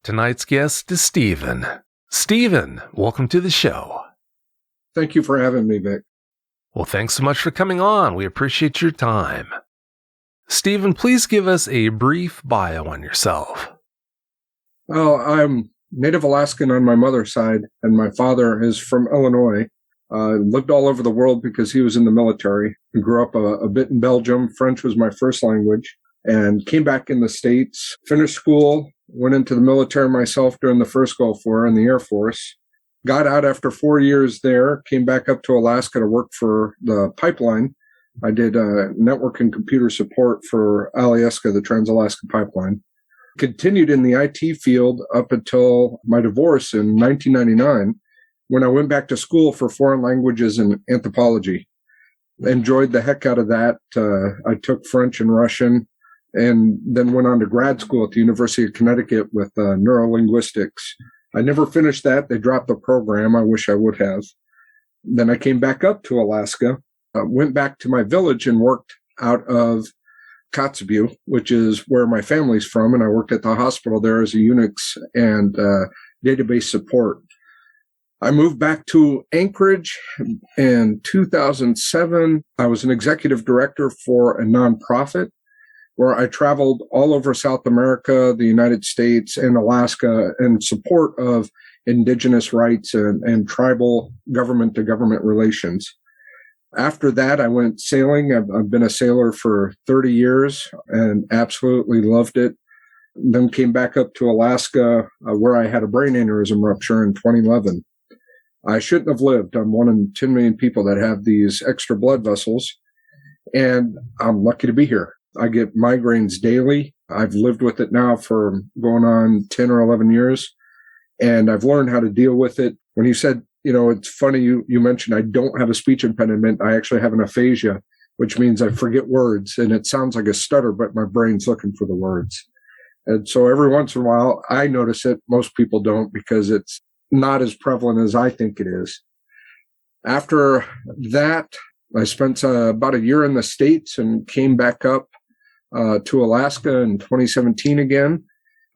Tonight's guest is Stephen. Stephen, welcome to the show. Thank you for having me, Vic. Well, thanks so much for coming on. We appreciate your time. Stephen, please give us a brief bio on yourself. Well, I'm Native Alaskan on my mother's side, and my father is from Illinois. Lived all over the world because he was in the military. He grew up a bit in Belgium. French was my first language, and came back in the States, finished school, went into the military myself during the first Gulf War in the Air Force. Got out after 4 years there, came back up to Alaska to work for the pipeline. I did network and computer support for Alyeska, the Trans-Alaska Pipeline. Continued in the IT field up until my divorce in 1999, when I went back to school for foreign languages and anthropology. Enjoyed the heck out of that. I took French and Russian, and then went on to grad school at the University of Connecticut with neurolinguistics. I never finished that. They dropped the program. I wish I would have. Then I came back up to Alaska, went back to my village and worked out of Kotzebue, which is where my family's from, and I worked at the hospital there as a Unix and database support. I moved back to Anchorage in 2007. I was an executive director for a nonprofit where I traveled all over South America, the United States, and Alaska in support of Indigenous rights and tribal government-to-government relations. After that, I went sailing. I've been a sailor for 30 years and absolutely loved it. Then came back up to Alaska, where I had a brain aneurysm rupture in 2011. I shouldn't have lived. I'm one in 10 million people that have these extra blood vessels, and I'm lucky to be here. I get migraines daily. I've lived with it now for going on 10 or 11 years, and I've learned how to deal with it. When you said, it's funny you mentioned I don't have a speech impediment. I actually have an aphasia, which means I forget words, and it sounds like a stutter, but my brain's looking for the words. And so every once in a while, I notice it. Most people don't, because it's not as prevalent as I think it is. After that, I spent about a year in the States and came back up to Alaska in 2017 again.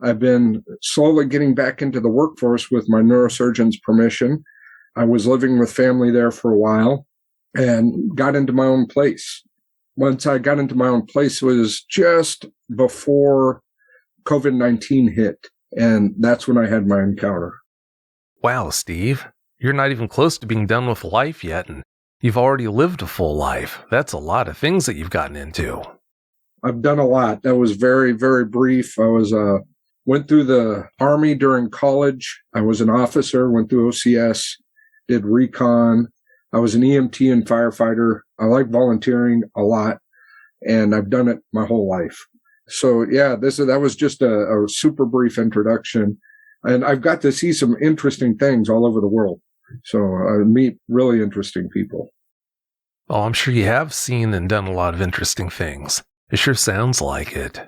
I've been slowly getting back into the workforce with my neurosurgeon's permission. I was living with family there for a while and got into my own place. Once I got into my own place, it was just before COVID-19 hit, and that's when I had my encounter. Wow, Steve, you're not even close to being done with life yet, and you've already lived a full life. That's a lot of things that you've gotten into. I've done a lot. That was very, very brief. I went through the Army during college. I was an officer, went through OCS, did recon. I was an EMT and firefighter. I like volunteering a lot, and I've done it my whole life. So yeah, that was just a super brief introduction. And I've got to see some interesting things all over the world. So I meet really interesting people. Oh, I'm sure you have seen and done a lot of interesting things. It sure sounds like it.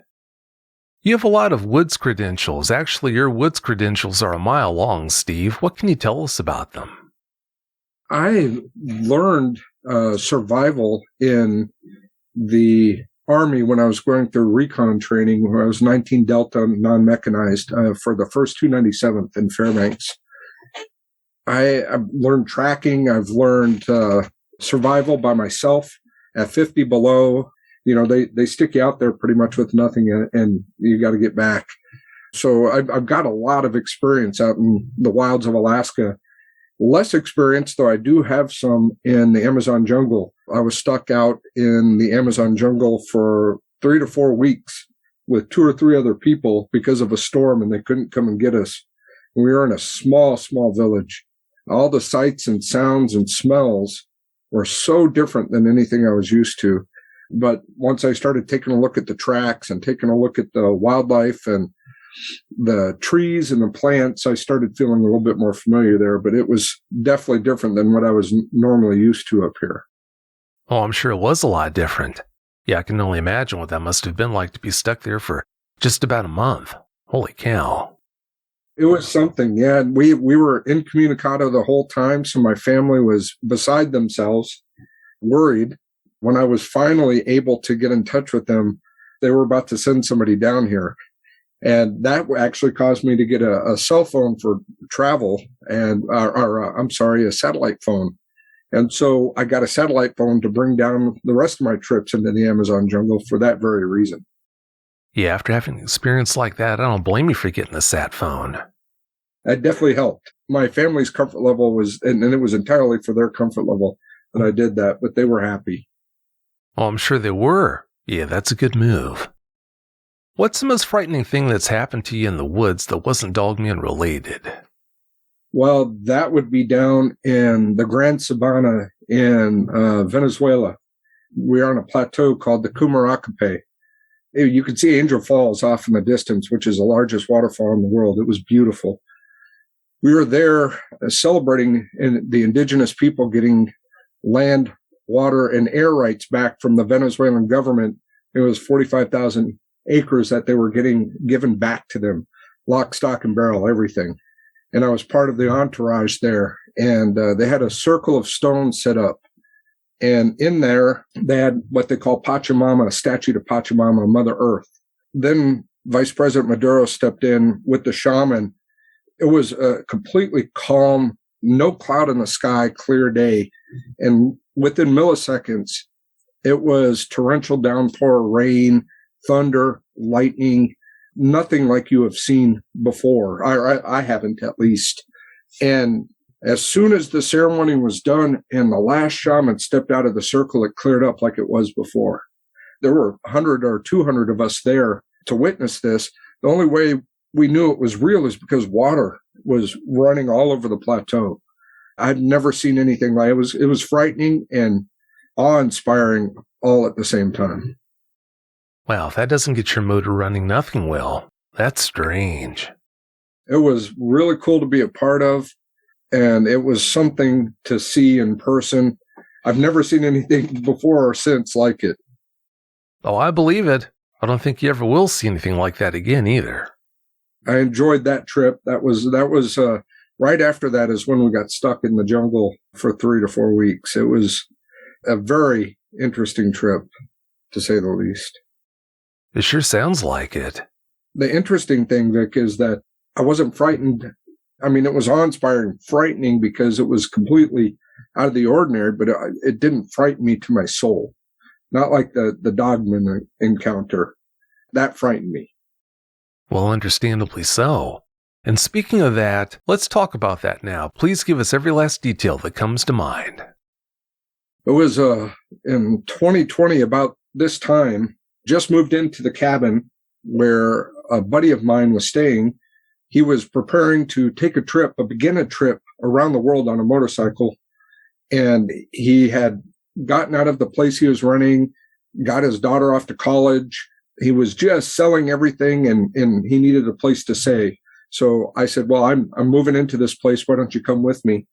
You have a lot of Woods credentials. Actually, your Woods credentials are a mile long, Steve. What can you tell us about them? I learned survival in the Army when I was going through recon training, where I was 19 Delta non-mechanized for the 1st 297th in Fairbanks. I've learned tracking. I've learned survival by myself at 50 below. They stick you out there pretty much with nothing, and you got to get back. So I've got a lot of experience out in the wilds of Alaska. Less experience, though I do have some in the Amazon jungle. I was stuck out in the Amazon jungle for 3 to 4 weeks with 2 or 3 other people because of a storm, and they couldn't come and get us. We were in a small, small village. All the sights and sounds and smells were so different than anything I was used to. But once I started taking a look at the tracks and taking a look at the wildlife and the trees and the plants, I started feeling a little bit more familiar there, but it was definitely different than what I was normally used to up here. Oh, I'm sure it was a lot different. Yeah, I can only imagine what that must have been like to be stuck there for just about a month. Holy cow. It was something, yeah. We were incommunicado the whole time, so my family was beside themselves, worried. When I was finally able to get in touch with them, they were about to send somebody down here. And that actually caused me to get a cell phone for travel and, a satellite phone. And so I got a satellite phone to bring down the rest of my trips into the Amazon jungle for that very reason. Yeah, after having an experience like that, I don't blame you for getting a sat phone. That definitely helped. My family's comfort level was, and it was entirely for their comfort level that I did that, but they were happy. Oh, I'm sure they were. Yeah, that's a good move. What's the most frightening thing that's happened to you in the woods that wasn't Dogman related? Well, that would be down in the Grand Sabana in Venezuela. We're on a plateau called the Cumaracape. You could see Angel Falls off in the distance, which is the largest waterfall in the world. It was beautiful. We were there celebrating the indigenous people getting land, water, and air rights back from the Venezuelan government. It was 45,000 acres that they were getting given back to them, lock, stock, and barrel, everything. And I was part of the entourage there. And they had a circle of stones set up. And in there, they had what they call Pachamama, a statue to Pachamama, Mother Earth. Then Vice President Maduro stepped in with the shaman. It was a completely calm, no cloud in the sky, clear day. And within milliseconds, it was torrential downpour, rain, thunder, lightning, nothing like you have seen before. I haven't, at least. And as soon as the ceremony was done and the last shaman stepped out of the circle, it cleared up like it was before. There were 100 or 200 of us there to witness this. The only way we knew it was real is because water was running all over the plateau. I'd never seen anything like it. It was frightening and awe-inspiring all at the same time. Wow, if that doesn't get your motor running, nothing will. That's strange. It was really cool to be a part of, and it was something to see in person. I've never seen anything before or since like it. Oh, I believe it. I don't think you ever will see anything like that again either. I enjoyed that trip. That was right after that is when we got stuck in the jungle for 3 to 4 weeks. It was a very interesting trip, to say the least. It sure sounds like it. The interesting thing, Vic, is that I wasn't frightened. I mean, it was awe-inspiring, frightening because it was completely out of the ordinary, but it didn't frighten me to my soul. Not like the Dogman encounter. That frightened me. Well, understandably so. And speaking of that, let's talk about that now. Please give us every last detail that comes to mind. It was in 2020, about this time, just moved into the cabin where a buddy of mine was staying. He was preparing to take begin a trip around the world on a motorcycle. And he had gotten out of the place he was running, got his daughter off to college. He was just selling everything and he needed a place to stay. So I said, well, I'm moving into this place. Why don't you come with me?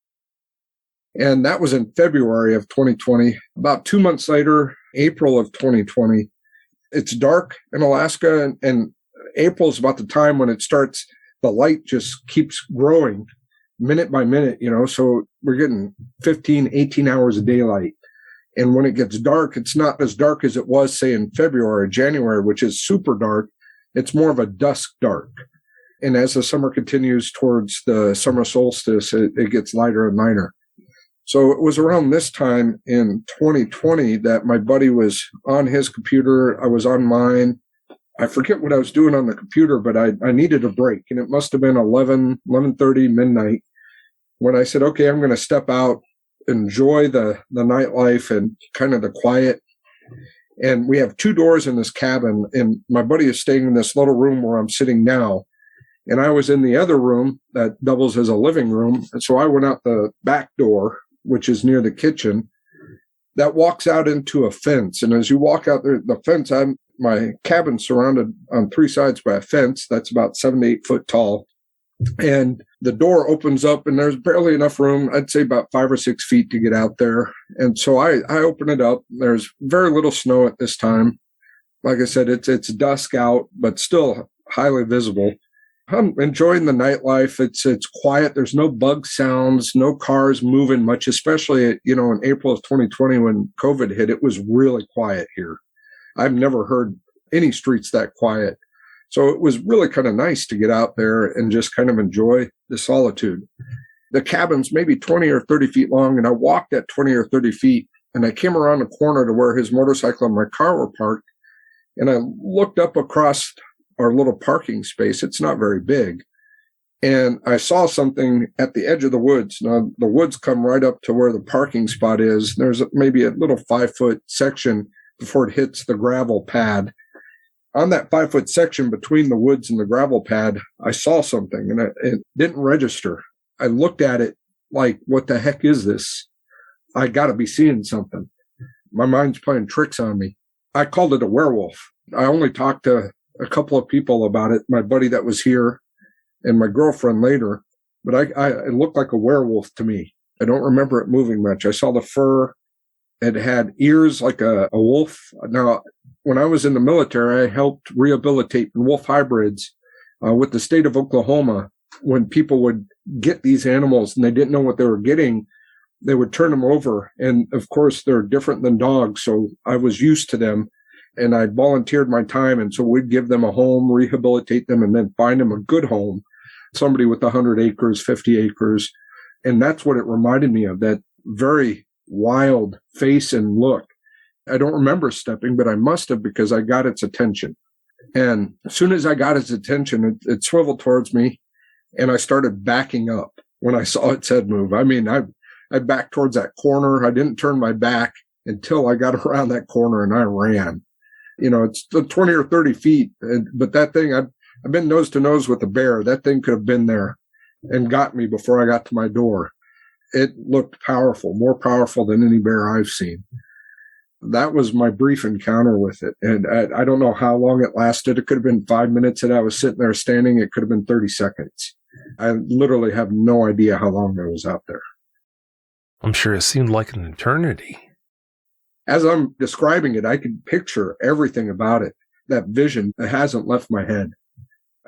And that was in February of 2020. About 2 months later, April of 2020, it's dark in Alaska, and April is about the time when it starts, the light just keeps growing minute by minute, so we're getting 15, 18 hours of daylight. And when it gets dark, it's not as dark as it was, say, in February, January, which is super dark. It's more of a dusk dark. And as the summer continues towards the summer solstice, it gets lighter and lighter. So it was around this time in 2020 that my buddy was on his computer. I was on mine. I forget what I was doing on the computer, but I needed a break. And it must have been 11:30, midnight, when I said, okay, I'm going to step out, enjoy the nightlife and kind of the quiet. And we have 2 doors in this cabin, and my buddy is staying in this little room where I'm sitting now. And I was in the other room that doubles as a living room. And so I went out the back door, which is near the kitchen, that walks out into a fence. And as you walk out there, the fence, my cabin's surrounded on 3 sides by a fence that's about 7 to 8 foot tall. And the door opens up and there's barely enough room, I'd say about 5 or 6 feet to get out there. And so I open it up. There's very little snow at this time. Like I said, it's dusk out, but still highly visible. I'm enjoying the nightlife. It's quiet. There's no bug sounds, no cars moving much, especially, in April of 2020 when COVID hit. It was really quiet here. I've never heard any streets that quiet. So it was really kind of nice to get out there and just kind of enjoy the solitude. The cabin's maybe 20 or 30 feet long, and I walked at 20 or 30 feet, and I came around the corner to where his motorcycle and my car were parked, and I looked up across our little parking space. It's not very big. And I saw something at the edge of the woods. Now, the woods come right up to where the parking spot is. There's maybe a little 5-foot section before it hits the gravel pad. On that 5-foot section between the woods and the gravel pad, I saw something, and it didn't register. I looked at it like, what the heck is this? I got to be seeing something. My mind's playing tricks on me. I called it a werewolf. I only talked to a couple of people about it, my buddy that was here and my girlfriend later, but it looked like a werewolf to me. I don't remember it moving much. I saw the fur. It had ears like a wolf. Now, when I was in the military, I helped rehabilitate wolf hybrids with the state of Oklahoma. When people would get these animals and they didn't know what they were getting, they would turn them over. And of course, they're different than dogs. So I was used to them, and I volunteered my time. And so we'd give them a home, rehabilitate them, and then find them a good home. Somebody with 100 acres, 50 acres. And that's what it reminded me of, that very wild face and look. I don't remember stepping, but I must have, because I got its attention. And as soon as I got its attention, it swiveled towards me, and I started backing up when I saw its head move. I mean, I backed towards that corner. I didn't turn my back until I got around that corner, and I ran. You know, it's 20 or 30 feet, but that thing, I've been nose to nose with a bear. That thing could have been there and got me before I got to my door. It looked powerful, more powerful than any bear I've seen. That was my brief encounter with it. And I don't know how long it lasted. It could have been 5 minutes that I was sitting there standing. It could have been 30 seconds. I literally have no idea how long I was out there. I'm sure it seemed like an eternity. As I'm describing it, I could picture everything about it. That vision, it hasn't left my head.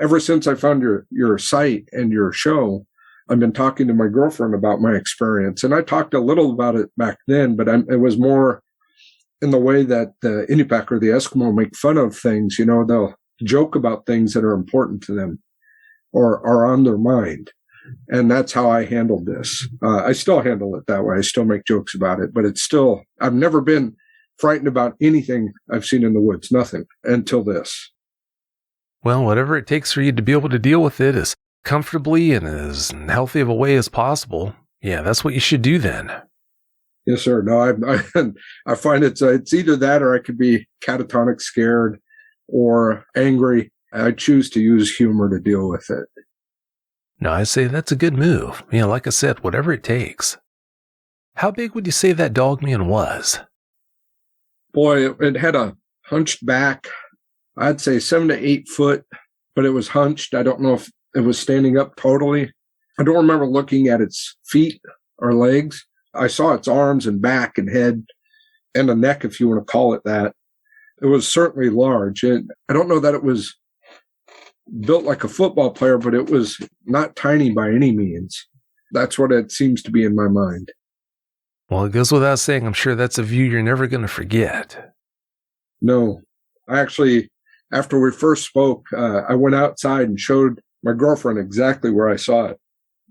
Ever since I found your site and your show, I've been talking to my girlfriend about my experience. And I talked a little about it back then, but it was more in the way that the Inupiaq or the Eskimo make fun of things. You know, they'll joke about things that are important to them or are on their mind. And that's how I handled this. I still handle it that way. I still make jokes about it, but it's still, I've never been frightened about anything I've seen in the woods, nothing, until this. Well, whatever it takes for you to be able to deal with it as comfortably and as healthy of a way as possible, yeah, that's what you should do then. Yes, sir. No, I find it's either that or I could be catatonic scared or angry. I choose to use humor to deal with it. No, I say that's a good move. Yeah, like I said, whatever it takes. How big would you say that Dogman was? Boy, it had a hunched back. I'd say 7 to 8 foot, but it was hunched. I don't know if it was standing up totally. I don't remember looking at its feet or legs. I saw its arms and back and head and a neck, if you want to call it that. It was certainly large. I don't know that it was built like a football player, but it was not tiny by any means. That's what it seems to be in my mind. Well, it goes without saying, I'm sure that's a view you're never going to forget. No. I actually, after we first spoke, I went outside and showed my girlfriend exactly where I saw it.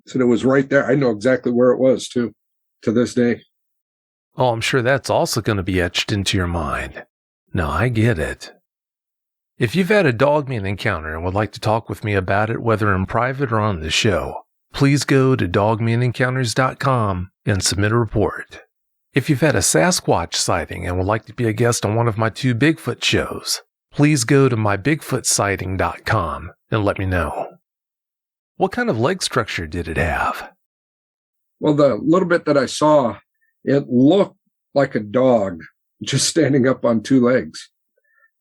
Said it was right there. I know exactly where it was, too, to this day. Oh, I'm sure that's also going to be etched into your mind. No, I get it. If you've had a Dogman encounter and would like to talk with me about it, whether in private or on the show, please go to dogmanencounters.com and submit a report. If you've had a Sasquatch sighting and would like to be a guest on one of my 2 Bigfoot shows, please go to mybigfootsighting.com and let me know. What kind of leg structure did it have? Well, the little bit that I saw, it looked like a dog just standing up on 2 legs.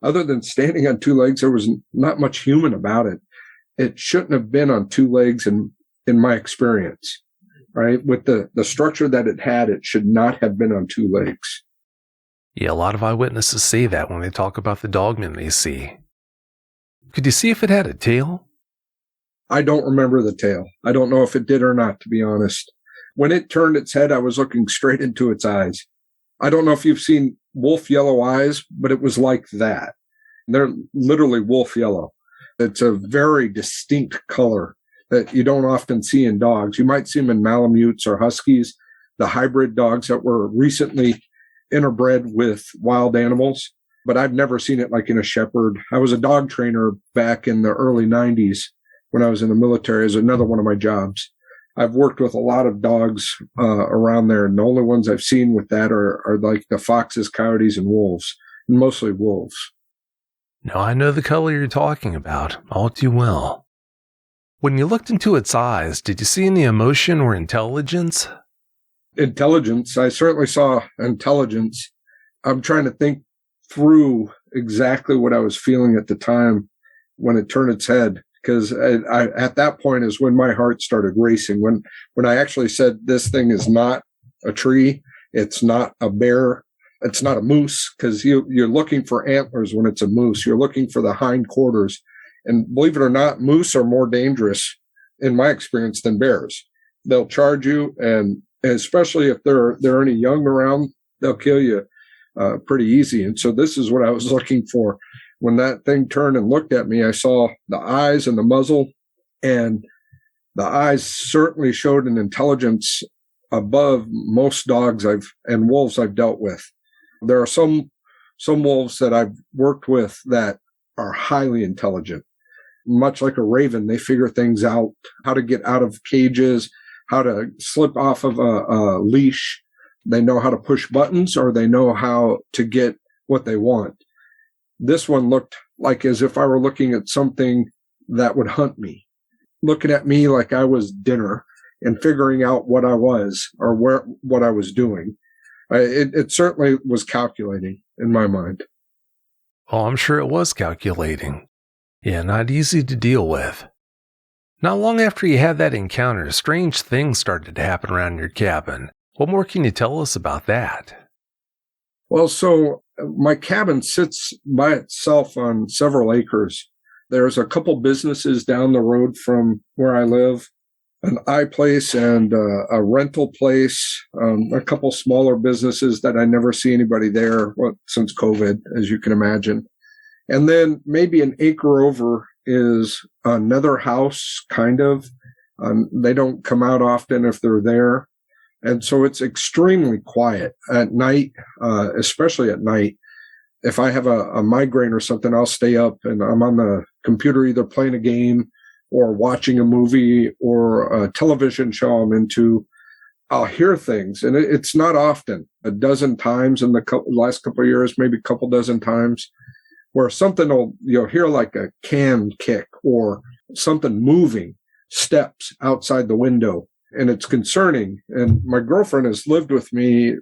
Other than standing on 2 legs, there was not much human about it. It shouldn't have been on 2 legs in my experience, right? With the structure that it had, it should not have been on 2 legs. Yeah, a lot of eyewitnesses say that when they talk about the Dogman they see. Could you see if it had a tail? I don't remember the tail. I don't know if it did or not, to be honest. When it turned its head, I was looking straight into its eyes. I don't know if you've seen wolf yellow eyes, but it was like that. They're literally wolf yellow. It's a very distinct color that you don't often see in dogs. You might see them in Malamutes or Huskies, the hybrid dogs that were recently interbred with wild animals, but I've never seen it like in a shepherd. I was a dog trainer back in the early 90s when I was in the military as another one of my jobs. I've worked with a lot of dogs around there, and the only ones I've seen with that are like the foxes, coyotes, and wolves, and mostly wolves. Now I know the color you're talking about all too well. When you looked into its eyes, did you see any emotion or intelligence? Intelligence. I certainly saw intelligence. I'm trying to think through exactly what I was feeling at the time when it turned its head, because I at that point is when my heart started racing. When I actually said, this thing is not a tree, it's not a bear, it's not a moose, because you're looking for antlers when it's a moose. You're looking for the hind quarters. And believe it or not, moose are more dangerous, in my experience, than bears. They'll charge you, and especially if there are any young around, they'll kill you pretty easy. And so this is what I was looking for. When that thing turned and looked at me, I saw the eyes and the muzzle, and the eyes certainly showed an intelligence above most dogs and wolves I've dealt with. There are some wolves that I've worked with that are highly intelligent. Much like a raven, they figure things out, how to get out of cages, how to slip off of a leash. They know how to push buttons, or they know how to get what they want. This one looked like as if I were looking at something that would hunt me, looking at me like I was dinner and figuring out what I was or what I was doing. It certainly was calculating in my mind. Oh, I'm sure it was calculating. Yeah, not easy to deal with. Not long after you had that encounter, strange things started to happen around your cabin. What more can you tell us about that? Well, so my cabin sits by itself on several acres. There's a couple businesses down the road from where I live, an iPlace and a rental place, a couple smaller businesses that I never see anybody there since COVID, as you can imagine. And then maybe an acre over is another house, kind of. They don't come out often if they're there. And so it's extremely quiet at night, especially at night. If I have a migraine or something, I'll stay up and I'm on the computer either playing a game or watching a movie or a television show I'm into. I'll hear things, and it's not often, a dozen times in the last couple of years, maybe a couple dozen times, where you'll hear like a can kick or something moving, steps outside the window. And it's concerning. And my girlfriend has lived with me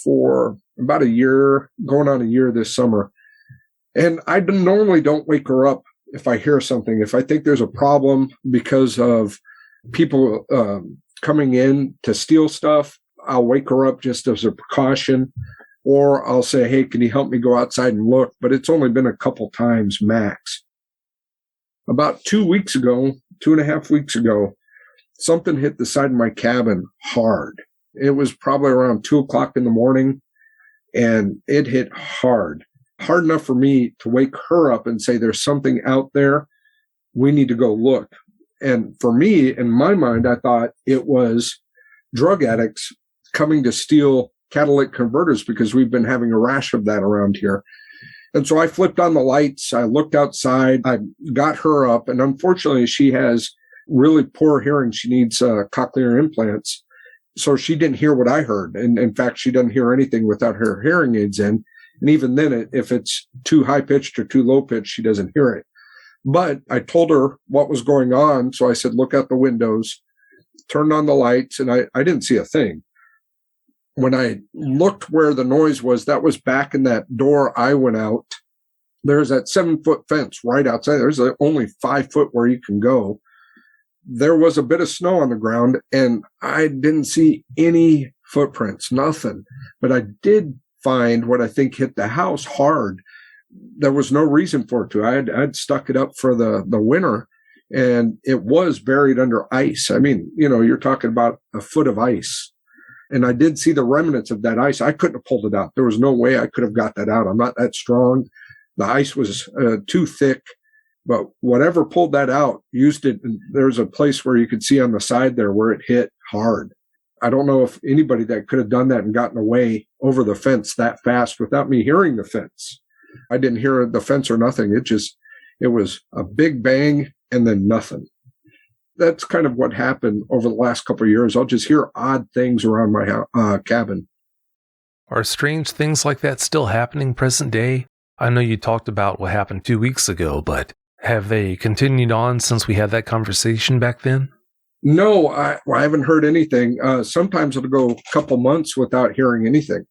for about a year, going on a year this summer. And I normally don't wake her up if I hear something. If I think there's a problem because of people coming in to steal stuff, I'll wake her up just as a precaution. Or I'll say, hey, can you help me go outside and look? But it's only been a couple times max. About 2.5 weeks ago, something hit the side of my cabin hard. It was probably around 2:00 in the morning, and it hit hard enough for me to wake her up and say, there's something out there. We need to go look. And for me, in my mind, I thought it was drug addicts coming to steal catalytic converters because we've been having a rash of that around here. And so I flipped on the lights. I looked outside. I got her up. And unfortunately, she has really poor hearing. She needs cochlear implants. So she didn't hear what I heard. And in fact, she doesn't hear anything without her hearing aids in. And even then, if it's too high pitched or too low pitched, she doesn't hear it. But I told her what was going on. So I said, look out the windows, turned on the lights, and I didn't see a thing. When I looked where the noise was, that was back in that door I went out. There's that 7-foot fence right outside. There's only 5 foot where you can go. There was a bit of snow on the ground, and I didn't see any footprints, nothing. But I did find what I think hit the house hard. There was no reason for it to. I'd stuck it up for the winter, and it was buried under ice. I mean, you're talking about a foot of ice. And I did see the remnants of that ice. I couldn't have pulled it out. There was no way I could have got that out. I'm not that strong. The ice was too thick. But whatever pulled that out used it. There's a place where you could see on the side there where it hit hard. I don't know if anybody that could have done that and gotten away over the fence that fast without me hearing the fence. I didn't hear the fence or nothing. It was a big bang and then nothing. That's kind of what happened over the last couple of years. I'll just hear odd things around my cabin. Are strange things like that still happening present day? I know you talked about what happened 2 weeks ago, but have they continued on since we had that conversation back then? No, I haven't heard anything. Sometimes it'll go a couple months without hearing anything.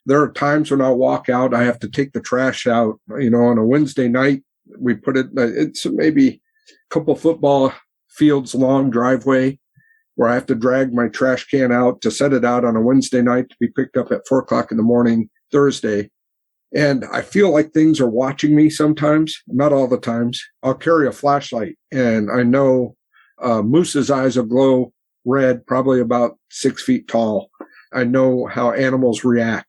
There are times when I'll walk out, I have to take the trash out, on a Wednesday night. We put it's maybe a couple football fields long driveway where I have to drag my trash can out to set it out on a Wednesday night to be picked up at 4:00 in the morning, Thursday. And I feel like things are watching me sometimes, not all the times. I'll carry a flashlight and I know moose's eyes will glow red, probably about 6 feet tall. I know how animals react,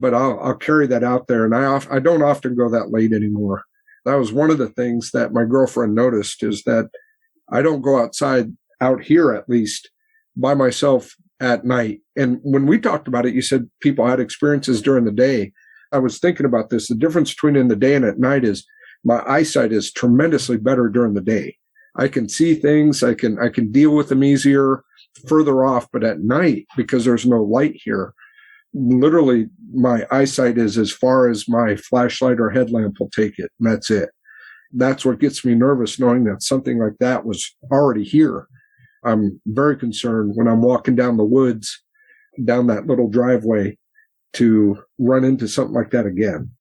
but I'll carry that out there. And I don't often go that late anymore. That was one of the things that my girlfriend noticed, is that I don't go outside, out here at least, by myself at night. And when we talked about it, you said people had experiences during the day. I was thinking about this. The difference between in the day and at night is my eyesight is tremendously better during the day. I can see things. I can deal with them easier further off. But at night, because there's no light here, literally my eyesight is as far as my flashlight or headlamp will take it. And that's it. That's what gets me nervous, knowing that something like that was already here. I'm very concerned when I'm walking down the woods, down that little driveway, to run into something like that again.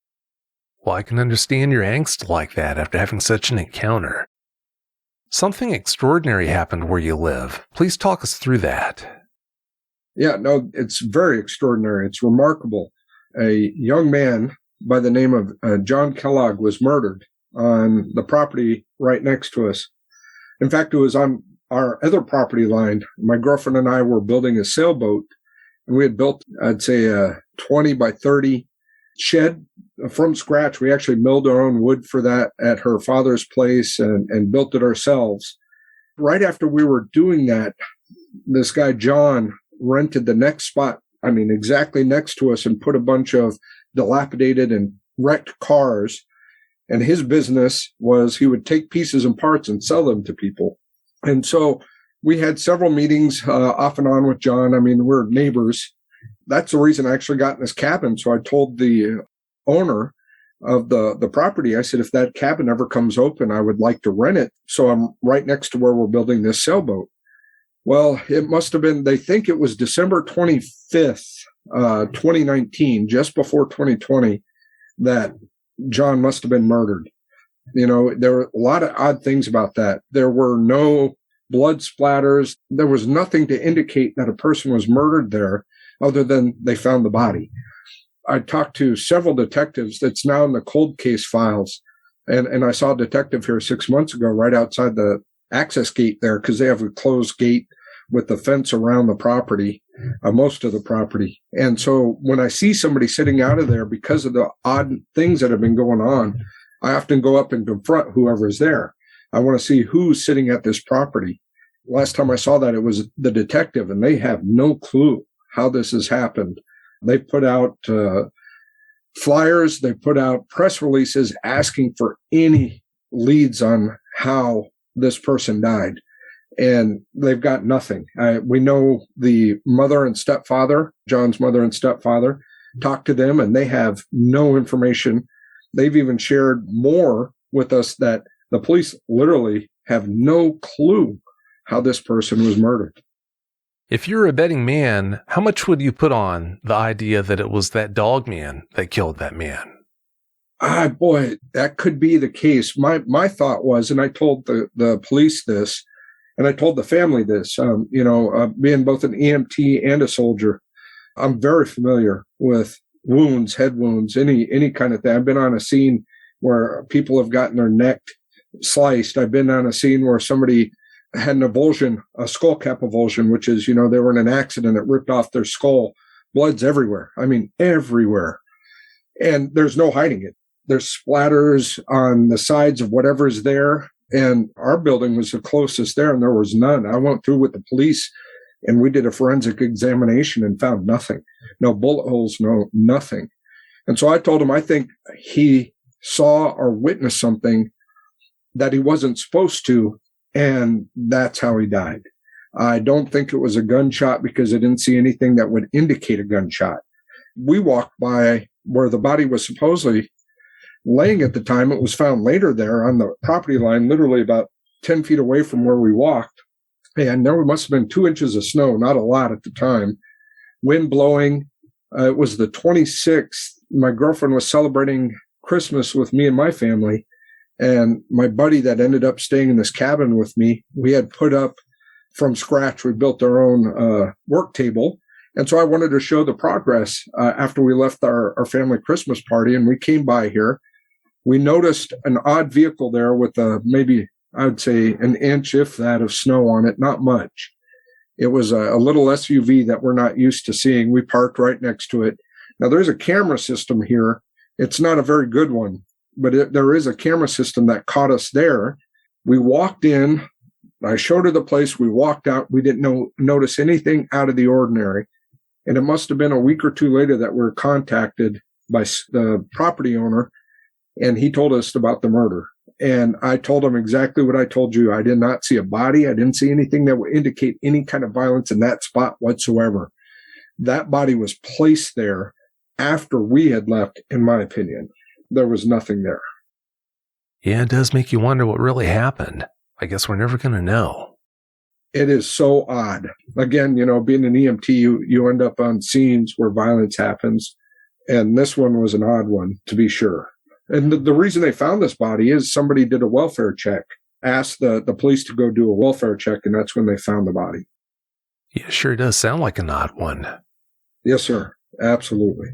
Well, I can understand your angst like that after having such an encounter. Something extraordinary happened where you live. Please talk us through that. Yeah, no, it's very extraordinary. It's remarkable. A young man by the name of John Kellogg was murdered on the property right next to us. In fact, it was on our other property line. My girlfriend and I were building a sailboat, and we had built, I'd say, a 20 by 30 shed from scratch. We actually milled our own wood for that at her father's place and built it ourselves. Right after we were doing that, this guy, John, rented the next spot, exactly next to us, and put a bunch of dilapidated and wrecked cars. And his business was he would take pieces and parts and sell them to people. And so we had several meetings off and on with John. We're neighbors. That's the reason I actually got in this cabin. So I told the owner of the property, I said, if that cabin ever comes open, I would like to rent it. So I'm right next to where we're building this sailboat. Well, it must have been, they think it was December 25th, 2019, just before 2020, that John must have been murdered. There were a lot of odd things about that. There were no blood splatters. There was nothing to indicate that a person was murdered there other than they found the body. I talked to several detectives that's now in the cold case files. And I saw a detective here 6 months ago right outside the access gate there, because they have a closed gate with the fence around the property, most of the property. And so when I see somebody sitting out of there because of the odd things that have been going on, I often go up and confront whoever's there. I want to see who's sitting at this property. Last time I saw that, it was the detective, and they have no clue how this has happened. They put out flyers, they put out press releases asking for any leads on how this person died. And they've got nothing. We know the mother and stepfather, John's mother and stepfather, talked to them, and they have no information. They've even shared more with us that the police literally have no clue how this person was murdered. If you're a betting man, how much would you put on the idea that it was that Dogman that killed that man? Boy, that could be the case. My thought was, and I told the police this, and I told the family this, being both an EMT and a soldier, I'm very familiar with wounds, head wounds, any kind of thing. I've been on a scene where people have gotten their neck sliced. I've been on a scene where somebody had an avulsion, a skull cap avulsion, which is, they were in an accident. It ripped off their skull. Blood's everywhere. Everywhere. And there's no hiding it. There's splatters on the sides of whatever's there. And our building was the closest there, and there was none. I went through with the police, and we did a forensic examination and found nothing. No bullet holes, no nothing. And so I told him I think he saw or witnessed something that he wasn't supposed to, and that's how he died. I don't think it was a gunshot because I didn't see anything that would indicate a gunshot. We walked by where the body was supposedly laying at the time. It was found later there on the property line, literally about 10 feet away from where we walked. And there must have been 2 inches of snow, not a lot at the time. Wind blowing. It was the 26th. My girlfriend was celebrating Christmas with me and my family. And my buddy that ended up staying in this cabin with me, we had put up from scratch. We built our own work table. And so I wanted to show the progress after we left our family Christmas party. And we came by here. We noticed an odd vehicle there with maybe, I would say, an inch, if that, of snow on it, not much. It was a little SUV that we're not used to seeing. We parked right next to it. Now, there's a camera system here. It's not a very good one, but there is a camera system that caught us there. We walked in. I showed her the place. We walked out. We didn't notice anything out of the ordinary. And it must have been a week or two later that we were contacted by the property owner, and he told us about the murder. And I told him exactly what I told you. I did not see a body. I didn't see anything that would indicate any kind of violence in that spot whatsoever. That body was placed there after we had left, in my opinion. There was nothing there. Yeah, it does make you wonder what really happened. I guess we're never going to know. It is so odd. Again, being an EMT, you end up on scenes where violence happens. And this one was an odd one, to be sure. And the reason they found this body is somebody did a welfare check, asked the police to go do a welfare check, and that's when they found the body. Yeah, sure does sound like an odd one. Yes, sir. Absolutely.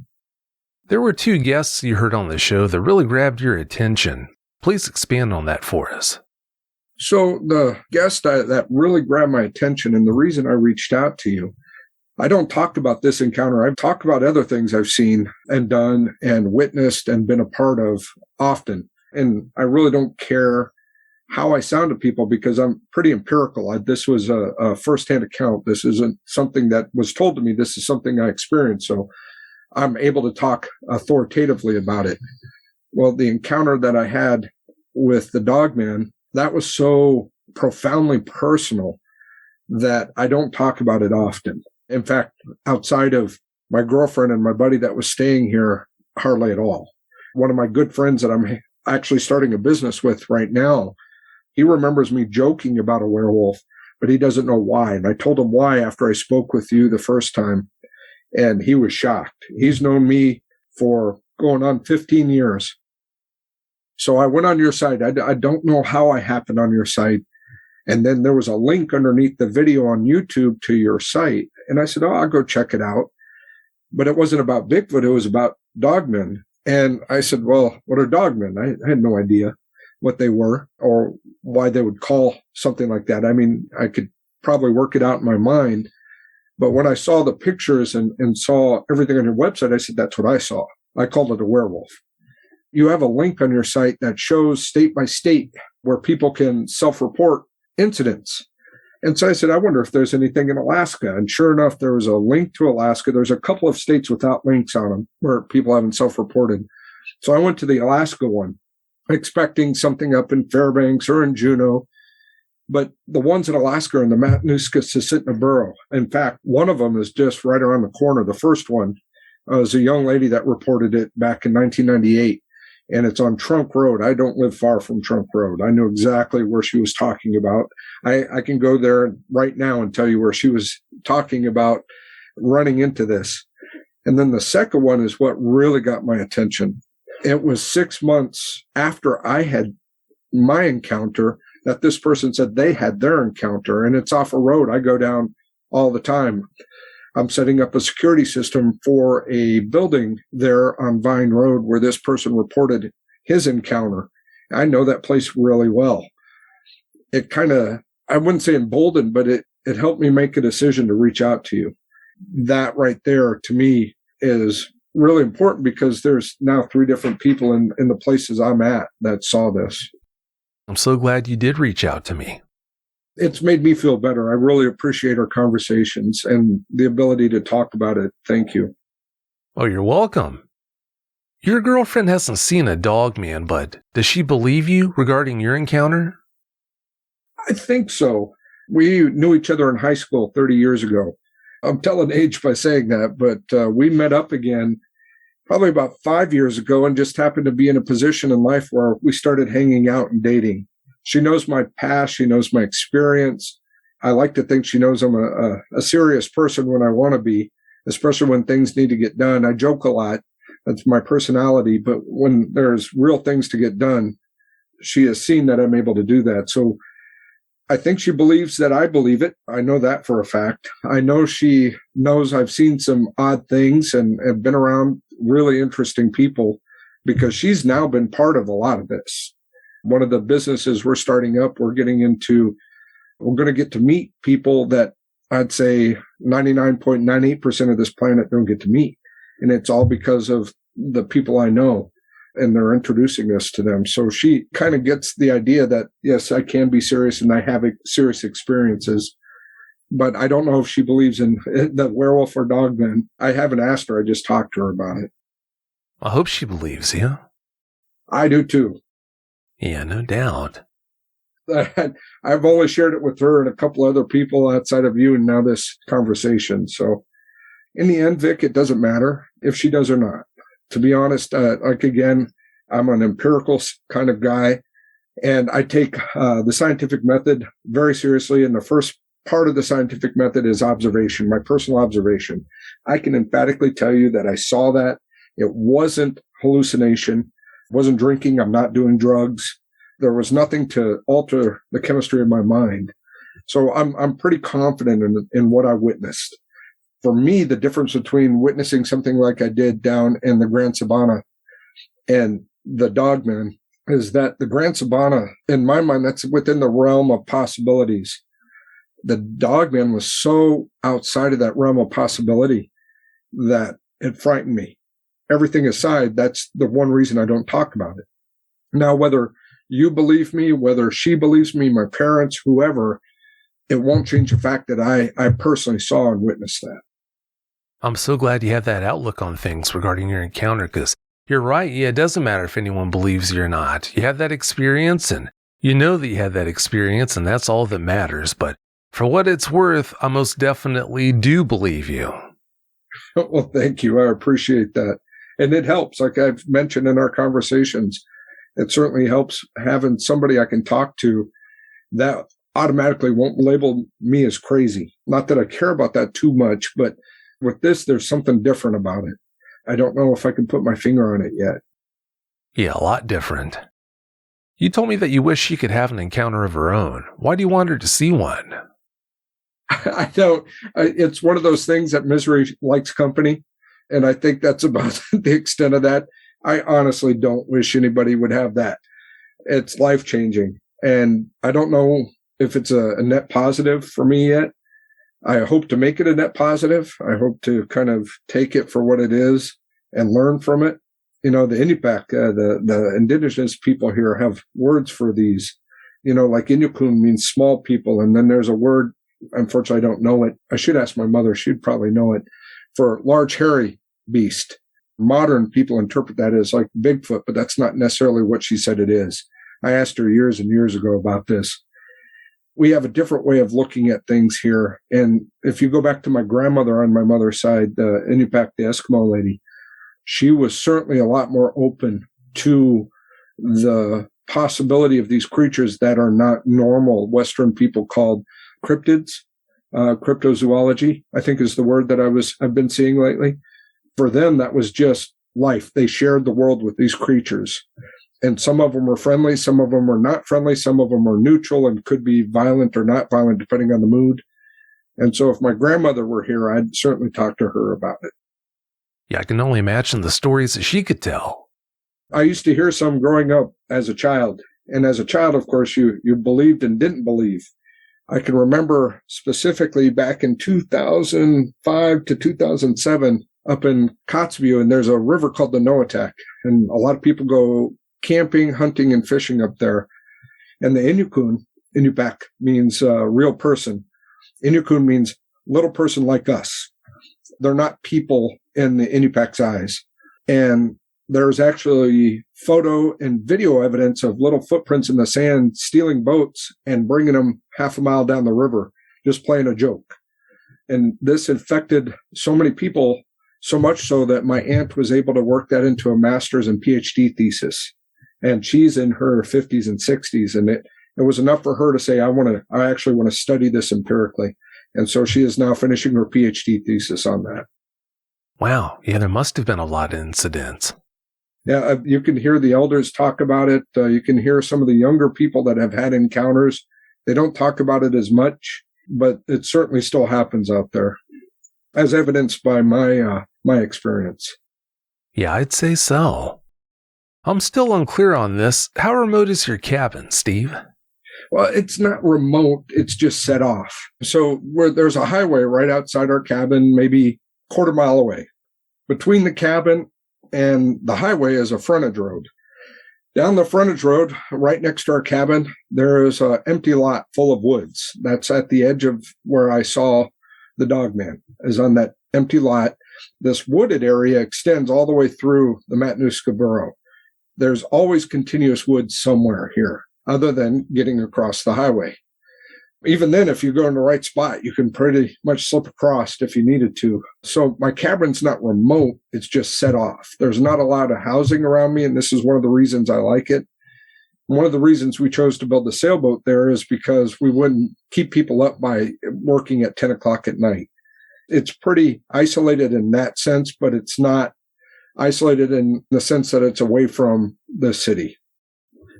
There were 2 guests you heard on the show that really grabbed your attention. Please expand on that for us. So the guest that really grabbed my attention, and the reason I reached out to you, I don't talk about this encounter. I've talked about other things I've seen and done and witnessed and been a part of often. And I really don't care how I sound to people because I'm pretty empirical. This was a firsthand account. This isn't something that was told to me. This is something I experienced. So I'm able to talk authoritatively about it. Well, the encounter that I had with the Dogman, that was so profoundly personal that I don't talk about it often. In fact, outside of my girlfriend and my buddy that was staying here, hardly at all. One of my good friends that I'm actually starting a business with right now, he remembers me joking about a werewolf, but he doesn't know why. And I told him why after I spoke with you the first time, and he was shocked. He's known me for going on 15 years. So I went on your site. I don't know how I happened on your site. And then there was a link underneath the video on YouTube to your site. And I said, I'll go check it out. But it wasn't about Bigfoot. It was about dogmen. And I said, well, what are dogmen? I had no idea what they were or why they would call something like that. I mean, I could probably work it out in my mind. But when I saw the pictures and saw everything on your website, I said, that's what I saw. I called it a werewolf. You have a link on your site that shows state by state where people can self-report incidents. And so I said, I wonder if there's anything in Alaska. And sure enough, there was a link to Alaska. There's a couple of states without links on them where people haven't self-reported. So I went to the Alaska one, expecting something up in Fairbanks or in Juneau. But the ones in Alaska are in the Matanuska-Susitna Borough. In fact, one of them is just right around the corner. The first one was a young lady that reported it back in 1998. And it's on Trunk Road. I don't live far from Trunk Road. I know exactly where she was talking about. I can go there right now and tell you where she was talking about running into this. And then the second one is what really got my attention. It was 6 months after I had my encounter that this person said they had their encounter. And it's off a road I go down all the time. I'm setting up a security system for a building there on Vine Road where this person reported his encounter. I know that place really well. It kind of, I wouldn't say emboldened, but it helped me make a decision to reach out to you. That right there to me is really important because there's now 3 different people in the places I'm at that saw this. I'm so glad you did reach out to me. It's made me feel better. I really appreciate our conversations and the ability to talk about it. Thank you. Oh, you're welcome. Your girlfriend hasn't seen a dogman, but does she believe you regarding your encounter? I think so. We knew each other in high school 30 years ago. I'm telling age by saying that, but we met up again probably about 5 years ago and just happened to be in a position in life where we started hanging out and dating. She knows my past. She knows my experience. I like to think she knows I'm a serious person when I want to be, especially when things need to get done. I joke a lot. That's my personality. But when there's real things to get done, she has seen that I'm able to do that. So I think she believes that I believe it. I know that for a fact. I know she knows I've seen some odd things and have been around really interesting people because she's now been part of a lot of this. One of the businesses we're starting up, we're going to get to meet people that I'd say 99.98% of this planet don't get to meet. And it's all because of the people I know, and they're introducing us to them. So she kind of gets the idea that, yes, I can be serious and I have serious experiences. But I don't know if she believes in the werewolf or dogman. I haven't asked her. I just talked to her about it. I hope she believes you. I do too. Yeah, no doubt. I've only shared it with her and a couple other people outside of you and now this conversation. So in the end, Vic, it doesn't matter if she does or not. To be honest, again, I'm an empirical kind of guy, and I take the scientific method very seriously. And the first part of the scientific method is observation, my personal observation. I can emphatically tell you that I saw that. It wasn't hallucination. I wasn't drinking. I'm not doing drugs. There was nothing to alter the chemistry of my mind. So I'm pretty confident in what I witnessed. For me, the difference between witnessing something like I did down in the Grand Sabana and the Dogman is that the Grand Sabana, in my mind, that's within the realm of possibilities. The Dogman was so outside of that realm of possibility that it frightened me. Everything aside, that's the one reason I don't talk about it. Now, whether you believe me, whether she believes me, my parents, whoever, it won't change the fact that I personally saw and witnessed that. I'm so glad you have that outlook on things regarding your encounter, because you're right. Yeah, it doesn't matter if anyone believes you or not. You have that experience, and you know that you had that experience, and that's all that matters. But for what it's worth, I most definitely do believe you. Well, thank you. I appreciate that. And it helps. Like I've mentioned in our conversations, it certainly helps having somebody I can talk to that automatically won't label me as crazy. Not that I care about that too much, but with this, there's something different about it. I don't know if I can put my finger on it yet. Yeah, a lot different. You told me that you wish she could have an encounter of her own. Why do you want her to see one? I don't. It's one of those things that misery likes company. And I think that's about the extent of that. I honestly don't wish anybody would have that. It's life-changing. And I don't know if it's a net positive for me yet. I hope to make it a net positive. I hope to kind of take it for what it is and learn from it. You know, the Inupiaq, the Indigenous people here have words for these. You know, like Inukun means small people. And then there's a word, unfortunately, I don't know it. I should ask my mother. She'd probably know it, for large, hairy beast. Modern people interpret that as like Bigfoot, but that's not necessarily what she said it is. I asked her years and years ago about this. We have a different way of looking at things here. And if you go back to my grandmother on my mother's side, the Inupiaq, the Eskimo lady, she was certainly a lot more open to the possibility of these creatures that are not normal. Western people called cryptids, cryptozoology, I think is the word that I've been seeing lately. For them, that was just life. They shared the world with these creatures. And some of them were friendly, some of them were not friendly, some of them were neutral and could be violent or not violent, depending on the mood. And so if my grandmother were here, I'd certainly talk to her about it. Yeah, I can only imagine the stories that she could tell. I used to hear some growing up as a child. And as a child, of course, you believed and didn't believe. I can remember specifically back in 2005 to 2007, up in Kotzebue, and there's a river called the Noatak, and a lot of people go camping, hunting, and fishing up there. And the Inupiaq means real person. Inukun means little person like us. They're not people in the Inupiaq's eyes. And there's actually photo and video evidence of little footprints in the sand stealing boats and bringing them half a mile down the river, just playing a joke. And this infected so many people, so much so that my aunt was able to work that into a master's and PhD thesis. And she's in her 50s and 60s. And it was enough for her to say, I actually want to study this empirically. And so she is now finishing her PhD thesis on that. Wow. Yeah, there must have been a lot of incidents. Yeah, you can hear the elders talk about it. You can hear some of the younger people that have had encounters. They don't talk about it as much, but it certainly still happens out there, as evidenced by my experience. Yeah, I'd say so. I'm still unclear on this. How remote is your cabin, Steve? Well, it's not remote. It's just set off. So there's a highway right outside our cabin, maybe a quarter mile away. Between the cabin and the highway is a frontage road. Down the frontage road, right next to our cabin, there is an empty lot full of woods. That's at the edge of where I saw the Dogman, is on that empty lot. This wooded area extends all the way through the Matanuska Borough. There's always continuous woods somewhere here, other than getting across the highway. Even then, if you go in the right spot, you can pretty much slip across if you needed to. So my cabin's not remote. It's just set off. There's not a lot of housing around me, and this is one of the reasons I like it. One of the reasons we chose to build the sailboat there is because we wouldn't keep people up by working at 10 o'clock at night. It's pretty isolated in that sense, but it's not isolated in the sense that it's away from the city.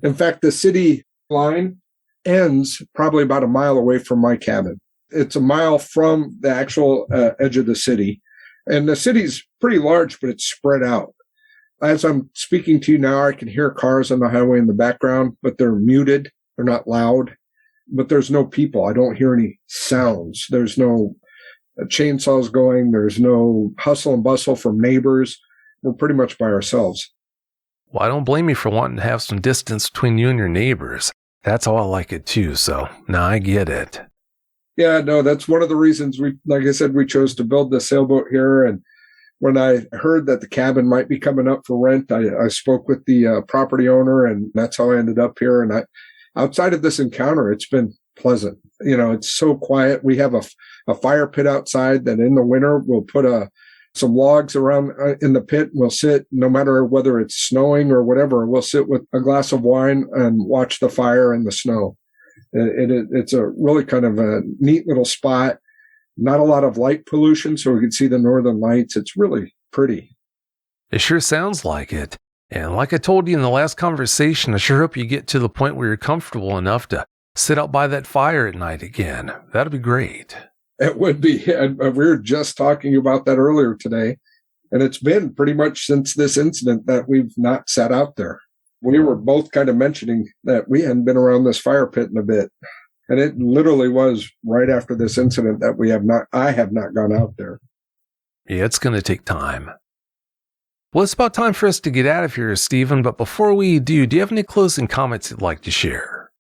In fact, the city line ends probably about a mile away from my cabin. It's a mile from the actual edge of the city. And the city's pretty large, but it's spread out. As I'm speaking to you now, I can hear cars on the highway in the background, but they're muted. They're not loud. But there's no people. I don't hear any sounds. There's no chainsaws going. There's no hustle and bustle from neighbors. We're pretty much by ourselves. Well, I don't blame you for wanting to have some distance between you and your neighbors. That's how I like it too, so now I get it. Yeah, no, that's one of the reasons like I said, we chose to build the sailboat here. And when I heard that the cabin might be coming up for rent, I spoke with the property owner, and that's how I ended up here. And outside of this encounter, it's been pleasant. You know, it's so quiet. We have a fire pit outside that in the winter we'll put some logs around in the pit. We'll sit, no matter whether it's snowing or whatever, we'll sit with a glass of wine and watch the fire in the snow. It's a really kind of a neat little spot. Not a lot of light pollution, so we can see the northern lights. It's really pretty. It sure sounds like it. And like I told you in the last conversation, I sure hope you get to the point where you're comfortable enough to sit out by that fire at night again. That'd be great. It would be. We were just talking about that earlier today. And it's been pretty much since this incident that we've not sat out there. We were both kind of mentioning that we hadn't been around this fire pit in a bit. And it literally was right after this incident that I have not gone out there. Yeah, it's going to take time. Well, it's about time for us to get out of here, Stephen. But before we do you have any closing comments you'd like to share?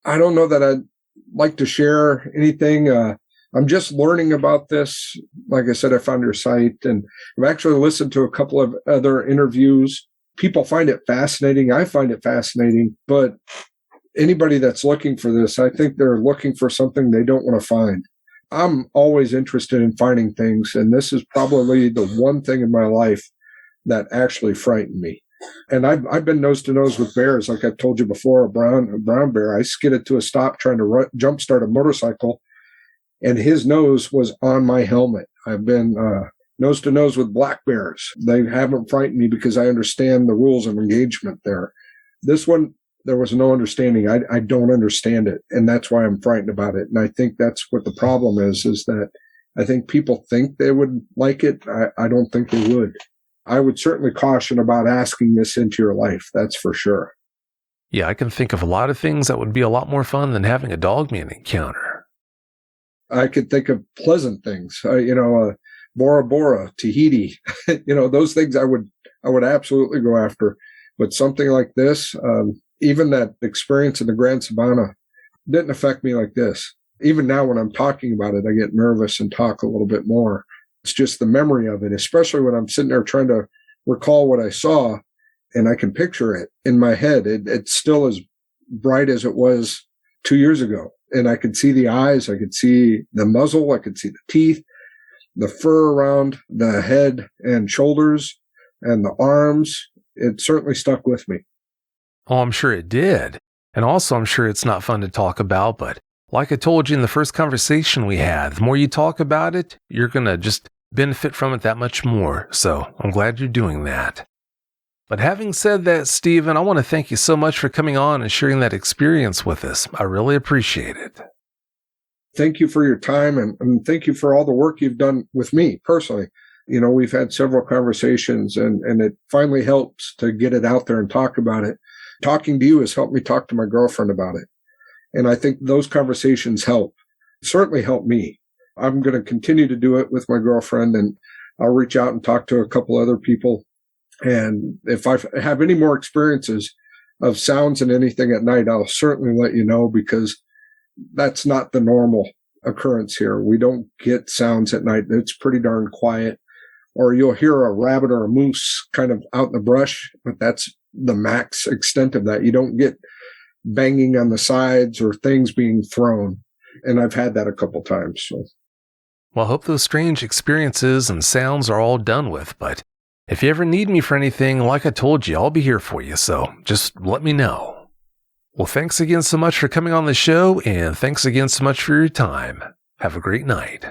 I don't know that I'd like to share anything. I'm just learning about this. Like I said, I found your site, and I've actually listened to a couple of other interviews. People find it fascinating. I find it fascinating. But anybody that's looking for this, I think they're looking for something they don't want to find. I'm always interested in finding things, and this is probably the one thing in my life that actually frightened me. And I've been nose to nose with bears, like I've told you before. A brown bear, I skidded to a stop trying to jumpstart a motorcycle, and his nose was on my helmet. I've been nose to nose with black bears. They haven't frightened me because I understand the rules of engagement there. This one, there was no understanding. I don't understand it, and that's why I'm frightened about it. And I think that's what the problem is that I think people think they would like it. I don't think they would. I would certainly caution about asking this into your life. That's for sure. Yeah, I can think of a lot of things that would be a lot more fun than having a Dogman encounter. I could think of pleasant things. Bora Bora, Tahiti, those things I would absolutely go after. But something like this, even that experience in the Grand Sabana didn't affect me like this. Even now when I'm talking about it, I get nervous and talk a little bit more. It's just the memory of it, especially when I'm sitting there trying to recall what I saw and I can picture it in my head. It's still as bright as it was 2 years ago. And I could see the eyes, I could see the muzzle, I could see the teeth, the fur around the head and shoulders and the arms. It certainly stuck with me. Oh, I'm sure it did. And also, I'm sure it's not fun to talk about, but like I told you in the first conversation we had, the more you talk about it, you're going to just benefit from it that much more. So I'm glad you're doing that. But having said that, Stephen, I want to thank you so much for coming on and sharing that experience with us. I really appreciate it. Thank you for your time, and thank you for all the work you've done with me personally. We've had several conversations, and it finally helps to get it out there and talk about it. Talking to you has helped me talk to my girlfriend about it. And I think those conversations certainly help me. I'm going to continue to do it with my girlfriend, and I'll reach out and talk to a couple other people. And if I have any more experiences of sounds and anything at night, I'll certainly let you know, because that's not the normal occurrence here. We don't get sounds at night. It's pretty darn quiet. Or you'll hear a rabbit or a moose kind of out in the brush, but that's the max extent of that. You don't get banging on the sides or things being thrown. And I've had that a couple times. So. Well, I hope those strange experiences and sounds are all done with, but if you ever need me for anything, like I told you, I'll be here for you, so just let me know. Well, thanks again so much for coming on the show, and thanks again so much for your time. Have a great night.